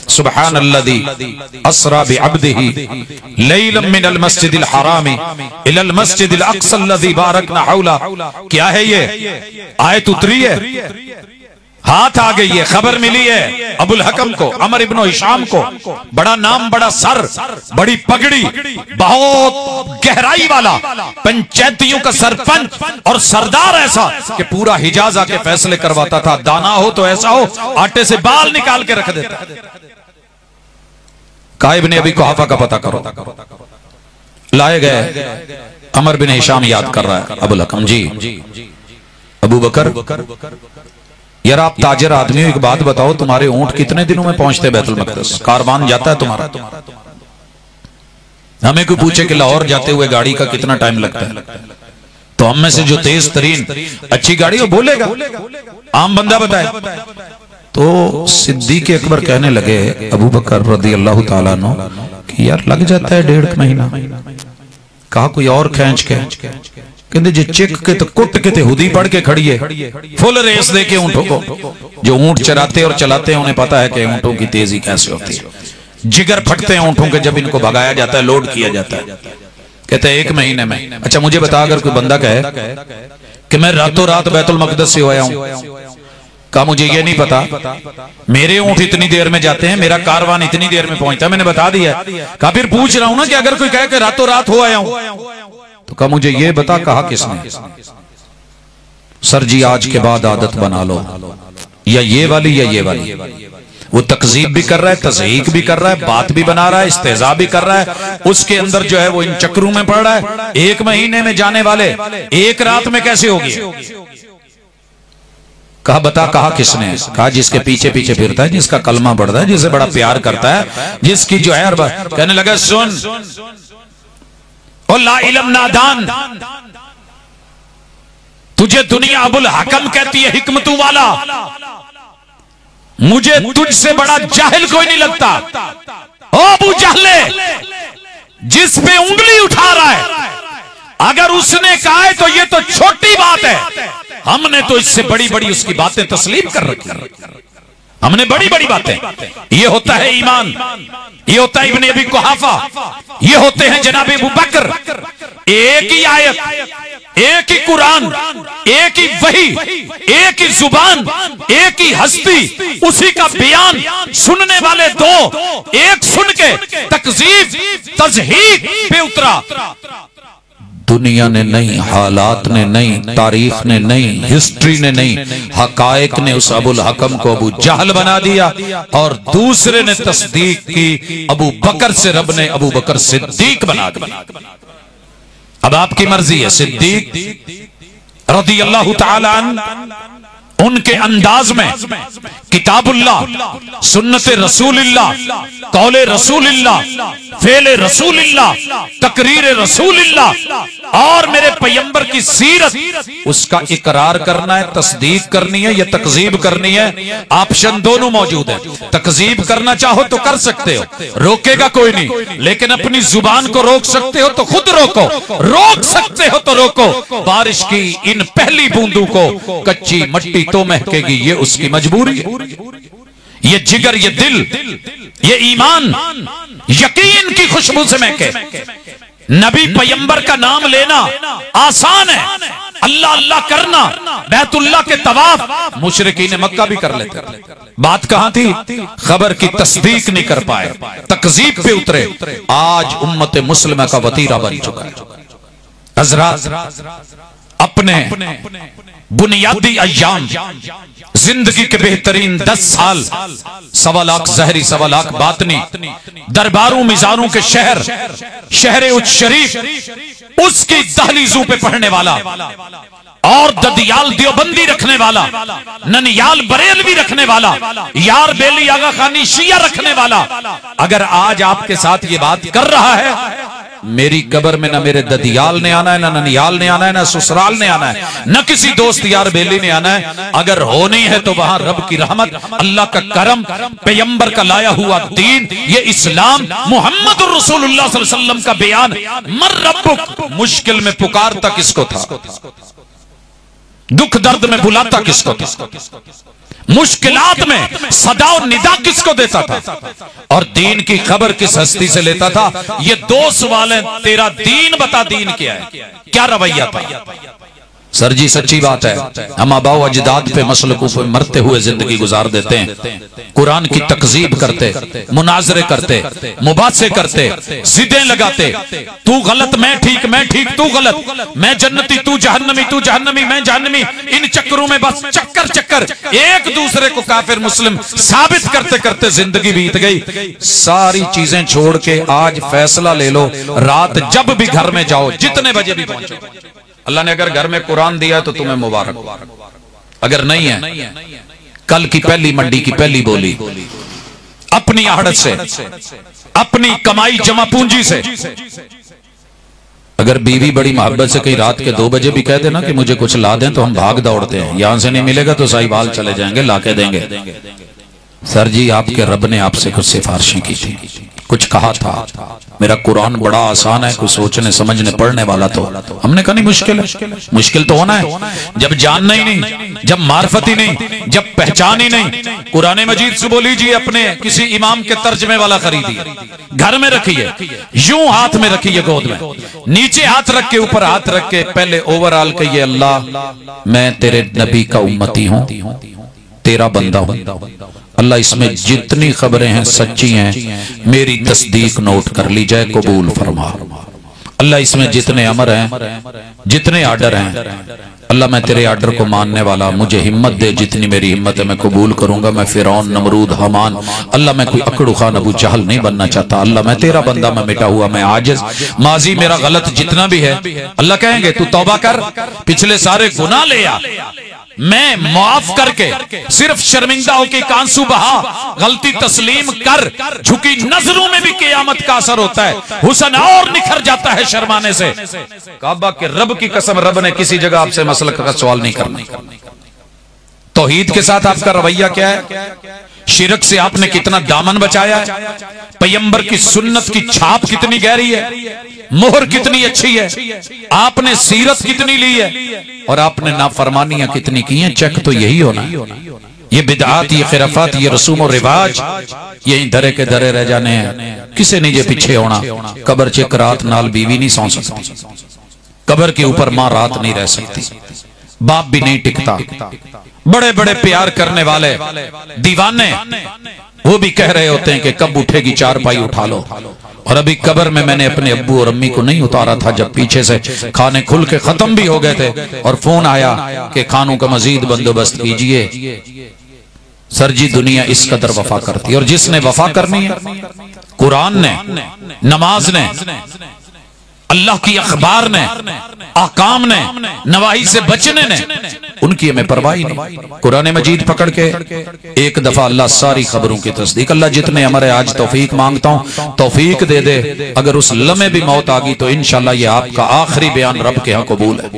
सुब्हानल्लज़ी अस्रा बिअब्दिही लैलन मिनल मस्जिदिल हरामी इलल मस्जिदिल अक़सल्लज़ी बारकना हौला। क्या है ये? आयत उतरी है, हाथ आ गई है, खबर मिली है अबुल हकम को, अमर इब्न हिशाम को। बड़ा नाम, बड़ा सर, बड़ी पगड़ी, बहुत गहराई वाला, पंचायतियों का सरपंच और सरदार ऐसा कि पूरा हिजाज आके फैसले करवाता था। दाना हो तो ऐसा हो, आटे से बाल निकाल के रख देता। काइब ने अभी कुहाफा का पता करो, लाए गए। अमर बिन हिशाम याद कर रहा है, अबुल हकम जी, अबू बकर, यार आप ताजर आदमी हो, एक बात बताओ, तुम्हारे ऊंट कितने दिनों में पहुंचते बैतुल मक़दस? कारवान जाता है तुम्हारा? हमें कोई पूछे कि लाहौर जाते हुए गाड़ी का कितना टाइम लगता है, तो हम में से जो तेज तरीन अच्छी गाड़ी हो बोलेगा, आम बंदा बताए। तो सिद्दीक़ अकबर कहने लगे अबू बकर रज़ी अल्लाह ताला अन्हु कि यार लग जाता है 1.5 महीना। कहा कोई और खींच के, कहते जी चिक के तो कुट के ते हुदी पड़ के खड़ी है, फुल रेस दे के ऊंटों को। जो ऊंट चराते और चलाते हैं उन्हें पता है कि ऊंटों की तेजी कैसे होती है। जिगर फटते हैं ऊंटों के जब इनको भगाया जाता है, लोड किया जाता है। कहते हैं 1 महीने में। अच्छा मुझे बता, अगर कोई बंदा कहे कि मैं रातों रात बैतुल मक़दस से आया हूं, कहा मुझे ये नहीं पता, मेरे ऊंट इतनी देर में जाते हैं, मेरा कारवान इतनी देर में पहुंचता है, मैंने बता दिया। कहा फिर पूछ रहा हूं ना कि अगर कोई कहे कि रातों रात हो आया हूं, तो कहा मुझे ये बता कहा किसने? सर जी आज के बाद आदत बना लो, या ये वाली या ये वाली। वो तकजीब भी कर रहा है, तज़हीक भी कर रहा है, बात भी बना रहा है, इस्तेज़ा भी कर रहा है, उसके अंदर जो है वो इन चक्रों में पड़ रहा है। 1 महीने में जाने वाले 1 रात में कैसे होगी? कहा बता कहा किसने? कहा जिसके पीछे पीछे फिरता है, जिसका कलमा पढ़ता है, जिसे बड़ा प्यार करता है, जिसकी जो है। कहने लगा सुन और ला इल्म नादान, तुझे दुनिया अबुल हकम कहती है हिकमतों वाला, मुझे तुझसे बड़ा जाहिल कोई नहीं लगता। ओ अबू जहले, जिस पे उंगली उठा रहा है, अगर उसने कहा है तो ये तो छोटी बात है, हमने तो इससे बड़ी बड़ी उसकी बातें तस्लीम कर रखी। हमने बड़ी बड़ी बातें। ये होता है ईमान, ये होता है इब्न अबी कुहाफा, ये होते हैं जनाब अबू बकर। एक ही आयत, एक ही कुरान, एक ही वही, एक ही जुबान, एक ही हस्ती, उसी का बयान सुनने वाले दो, एक सुन के तकजीब तज़हीक पे उतरा। दुनिया ने नहीं, हालात ने नहीं, तारीख ने नहीं, हिस्ट्री ने नहीं, हकायक ने उस अबुल हकम को अबू जहल बना दिया, और दूसरे ने तस्दीक की अबू बकर से रब ने अबू बकर सिद्दीक बना दिया। अब आपकी मर्जी है। सिद्दीक रज़ी अल्लाह ताला अन्हु उनके अंदाज में किताबुल्लाह, सुन्नत रसूलिल्लाह, कौले रसूलिल्लाह, फेले रसूलिल्लाह, तकरीर रसूलिल्लाह और मेरे पैगंबर की सीरत, उसका इकरार करना है, तस्दीक करनी है या तकजीब करनी है। ऑप्शन दोनों मौजूद है। तकजीब करना चाहो तो कर सकते हो, रोकेगा कोई नहीं, लेकिन अपनी जुबान को रोक सकते हो तो खुद रोको, रोक सकते हो तो रोको। बारिश की इन पहली बूंदों को कच्ची मट्टी तो महकेगी, ये उसकी मजबूरी है। ये जिगर, ये दिल, ये ईमान, यकीन की खुशबू से महके। नबी पैगंबर का नाम लेना आसान है, अल्लाह अल्लाह करना, बैतुल्लाह के तवाफ मुशरिकीन मक्का भी कर लेते। बात कहां थी? खबर की तस्दीक नहीं कर पाए, तकजीब पे उतरे। आज उम्मत मुस्लिमा का वतीरा बन चुका है। हज़रात अपने बुनियादी अय्याम, जिंदगी के बेहतरीन 10 साल, 1.25 लाख ज़हरी, 1.25 लाख बातनी, दरबारों मिजारों के शहर, शहर उच्च शरीफ, उसकी दहलीजों पे पढ़ने वाला, और ददियाल देवबंदी रखने वाला, ननियाल बरेलवी रखने वाला, यार बेली आगा खानी शिया रखने वाला, अगर आज आपके साथ ये बात कर रहा है, मेरी कब्र में ना मेरे ददियाल ने आना है, ना ननियाल ने आना है, ना ससुराल ने आना है, न किसी दोस्त यार बेली ने आना है। अगर होनी है तो वहां रब की रहमत, अल्लाह का करम, पैगंबर का लाया हुआ दीन, ये इस्लाम, मोहम्मद रसूलुल्लाह सल्लल्लाहु अलैहि वसल्लम का बयान। मर रब्बुक, मुश्किल में पुकारता किसको था, दुख दर्द में बुलाता किसको था, मुश्किलात में सदा और निदा किसको देता था और दीन की खबर किस हस्ती से लेता था? ये दो सवाल हैं। तेरा दीन बता, दीन क्या है, क्या रवैया था? सर जी सच्ची बात है, हम आबाओ अजदाद पे मसलकूफ पे मरते हुए जिंदगी गुजार देते हैं। कुरान की तकजीब करते, मुनाजरे करते, मुबासे करते, जिदें लगाते, तू गलत मैं ठीक, मैं ठीक तू गलत, मैं जन्नती तू जहन्नमी मैं जहन्नमी। इन चक्करों में बस चक्कर एक दूसरे को काफिर मुस्लिम साबित करते करते जिंदगी बीत गई। सारी चीजें छोड़ के आज फैसला ले लो, रात जब भी घर में जाओ, जितने बजे भी पहुंचो, अल्लाह ने अगर घर में कुरान दिया तो तुम्हें मुबारक, अगर नहीं है कल की पहली मंडी की पहली बोली अपनी आहड़त से, अपनी कमाई जमा पूंजी से। अगर बीवी बड़ी मोहब्बत से कहीं रात के 2 बजे भी कह देना कि मुझे कुछ ला दें, तो हम भाग दौड़ते हैं, यहां से नहीं मिलेगा तो साहिवाल चले जाएंगे, ला के देंगे। सर जी आपके रब ने आपसे कुछ सिफारिशें की थी, कुछ कहा था, मेरा कुरान बड़ा आसान है, कुछ सोचने समझने पढ़ने वाला तो। हमने कहा नहीं, मुश्किल है, मुश्किल तो होना है जब जानना ही नहीं, जब मार्फत ही नहीं, जब पहचान ही नहीं। कुरान मजीद सुबह लीजिए, अपने किसी इमाम के तर्जमे वाला खरीदिए, घर में रखिए, यूं हाथ में रखिए, गोद में, नीचे हाथ रख के ऊपर हाथ रख के पहले ओवरऑल कहिए, अल्लाह मैं तेरे नबी का उम्मती हूं, तेरा बंदा हूं, अल्लाह इसमें जितनी खबरें हैं सच्ची हैं, मेरी तस्दीक नोट कर ली जाए, कबूल फरमा। अल्लाह इसमें जितने अमर हैं, जितने आर्डर हैं, अल्लाह मैं तेरे आर्डर को मानने वाला, मुझे हिम्मत दे, जितनी मेरी हिम्मत है मैं कबूल करूंगा। मैं फिरौन, नमरूद, हमान, अल्लाह मैं कोई अकड़ू खान अबू जहल नहीं बनना चाहता। अल्लाह मैं तेरा बंदा, मैं मिटा हुआ, मैं आजिज, माजी मेरा गलत जितना भी है, अल्लाह कहेंगे तू तौबा कर, पिछले सारे गुनाह ले आ, मैं माफ करके सिर्फ शर्मिंदा होके आंसू बहा, गलती तस्लीम कर, झुकी नजरों में भी क़यामत का असर होता है, हुस्न और निखर जाता है शर्माने से। काबा के रब की कसम, रब ने किसी जगह आपसे मसलक का सवाल नहीं करना। तौहीद के साथ आपका रवैया क्या है? शिरक से आपने कितना दामन बचाया है? पैगंबर की सुन्नत की छाप कितनी गहरी है, मोहर कितनी अच्छी है, आपने सीरत कितनी ली है, और आपने नाफरमानियां कितनी की हैं? चेक तो यही होना है। ये बिदआत, ये खिराफात, ये रसूम और रिवाज यही धरे के धरे रह जाने हैं। किसे नहीं जे पीछे होना। कबर च एक रात नाल बीवी नहीं सौ सकती, कबर के ऊपर मां रात नहीं रह सकती, बाप भी नहीं टिकता। बड़े बड़े प्यार करने वाले दीवाने वो भी कह रहे होते हैं कि कब उठेगी चारपाई उठा लो। और अभी कब्र में मैंने अपने अब्बू और अम्मी को नहीं उतारा था, जब पीछे से खाने खुल के खत्म भी हो गए थे और फोन आया कि खानों का मजीद बंदोबस्त कीजिए। सर जी दुनिया इस कदर वफा करती है, और जिसने वफा करनी है, कुरान ने, नमाज ने, अल्लाह की अखबार ने, आकाम ने, नवाही से बचने ने, उनकी हमें परवाही नहीं। कुरान मजीद पकड़ के एक दफा अल्लाह सारी खबरों की तस्दीक। अल्लाह जितने हमारे आज तौफीक मांगता हूं, तौफीक दे दे। अगर उस लम्हे भी मौत आ गई तो इंशाअल्लाह ये आपका आखिरी बयान रब के यहाँ कबूल है।